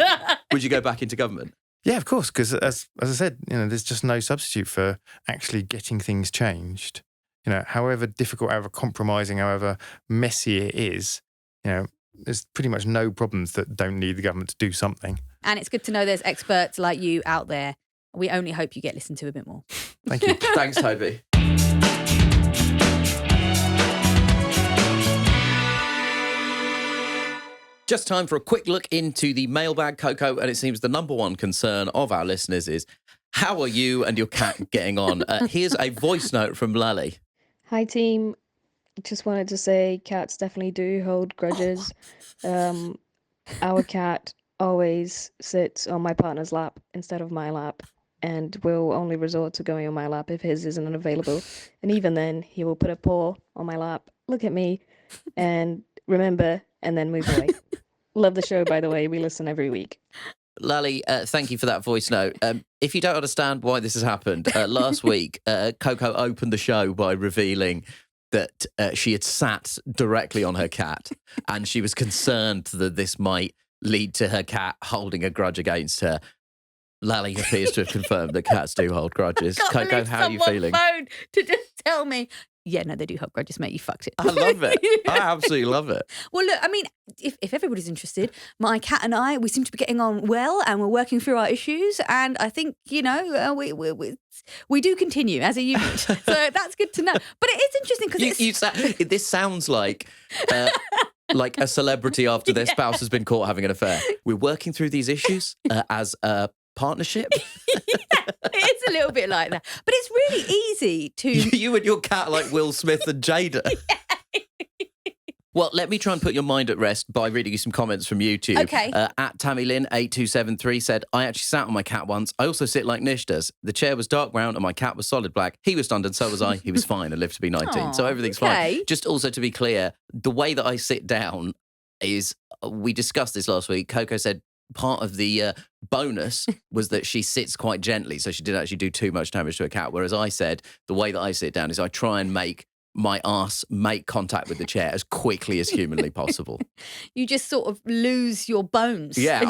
B: Would you go back into government?
G: Yeah, of course, because as I said, there's just no substitute for actually getting things changed. However difficult, however compromising, however messy it is, there's pretty much no problems that don't need the government to do something.
A: And it's good to know there's experts like you out there. We only hope you get listened to a bit more.
G: Thank you.
B: Thanks, Toby. Just time for a quick look into the mailbag, Coco, and it seems the number one concern of our listeners is, how are you and your cat getting on? Here's a voice note from Lally.
H: Hi, team. Just wanted to say cats definitely do hold grudges. Our cat always sits on my partner's lap instead of my lap, and will only resort to going on my lap if his isn't available. And even then, he will put a paw on my lap, look at me, and remember, and then move away. Love the show, by the way. We listen every week.
B: Lally, thank you for that voice note. If you don't understand why this has happened, last week, Coco opened the show by revealing that she had sat directly on her cat, and she was concerned that this might lead to her cat holding a grudge against her. Lally appears to have confirmed that cats do hold grudges. Coco, how are you feeling?
A: Phoned to just tell me, yeah, no, they do hold grudges, mate. You fucked it.
B: I love it. I absolutely love it.
A: Well, look, I mean, if everybody's interested, my cat and I, we seem to be getting on well, and we're working through our issues. And I think, we do continue as a unit. So that's good to know. But it is interesting because
B: this sounds like a celebrity after their spouse has been caught having an affair. We're working through these issues as a partnership.
A: It's a little bit like that. But it's really easy to...
B: You and your cat like Will Smith and Jada. Well, let me try and put your mind at rest by reading you some comments from YouTube.
A: Okay.
B: At TammyLynn8273 said, I actually sat on my cat once. I also sit like Nish does. The chair was dark brown and my cat was solid black. He was stunned and so was I. He was fine and lived to be 19. So everything's fine. Just also to be clear, the way that I sit down is, we discussed this last week. Coco said part of the bonus was that she sits quite gently. So she didn't actually do too much damage to a cat. Whereas I said the way that I sit down is I try and make my arse make contact with the chair as quickly as humanly possible.
A: You just sort of lose your bones.
B: Yeah,
A: and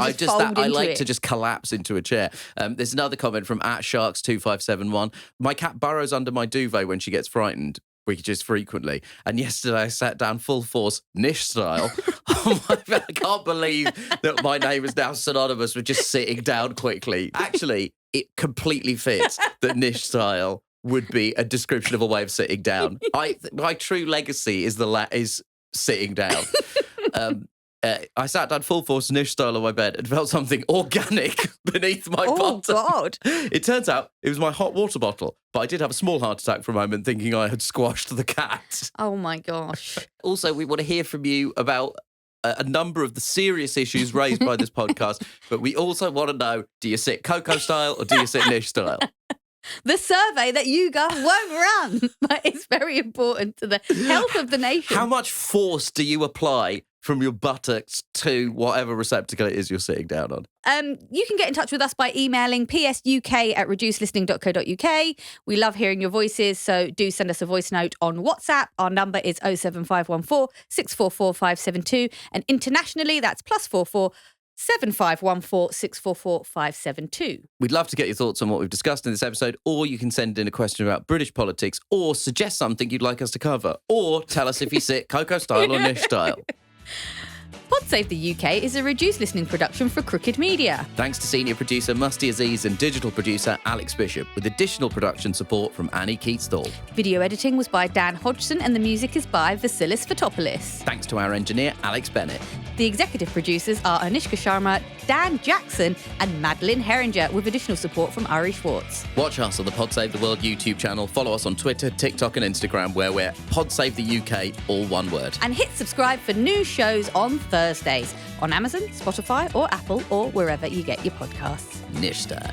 B: I like to just collapse into a chair. There's another comment from @sharks2571. My cat burrows under my duvet when she gets frightened, which is frequently. And yesterday I sat down full force, Nish style. I can't believe that my name is now synonymous with just sitting down quickly. Actually, it completely fits that Nish style would be a description of a way of sitting down. My true legacy is sitting down. I sat down full force Nish style on my bed and felt something organic beneath my bottom.
A: Oh, God.
B: It turns out it was my hot water bottle, but I did have a small heart attack for a moment thinking I had squashed the cat.
A: Oh, my gosh.
B: Also, we want to hear from you about a number of the serious issues raised by this podcast, but we also want to know, do you sit Coco style or do you sit Nish style?
A: The survey that YouGov won't run, but it's very important to the health of the nation.
B: How much force do you apply from your buttocks to whatever receptacle it is you're sitting down on?
A: You can get in touch with us by emailing psuk@reducelistening.co.uk. We love hearing your voices, so do send us a voice note on WhatsApp. Our number is 07514 644 572, and internationally that's +44 7514 644 572.
B: We'd love to get your thoughts on what we've discussed in this episode, or you can send in a question about British politics, or suggest something you'd like us to cover, or tell us if you sit Coco style or Nish style.
A: Pod Save the UK is a reduced listening production for Crooked Media.
B: Thanks to senior producer Musty Aziz and digital producer Alex Bishop, with additional production support from Annie Keats-Thal.
A: Video editing was by Dan Hodgson and the music is by Vasilis Fotopoulos.
B: Thanks to our engineer Alex Bennett.
A: The executive producers are Anishka Sharma, Dan Jackson and Madeline Herringer, with additional support from Ari Schwartz.
B: Watch us on the Pod Save the World YouTube channel. Follow us on Twitter, TikTok and Instagram, where we're Pod Save the UK, all one word.
A: And hit subscribe for new shows on Thursdays on Amazon, Spotify or Apple or wherever you get your podcasts.
B: Nish style.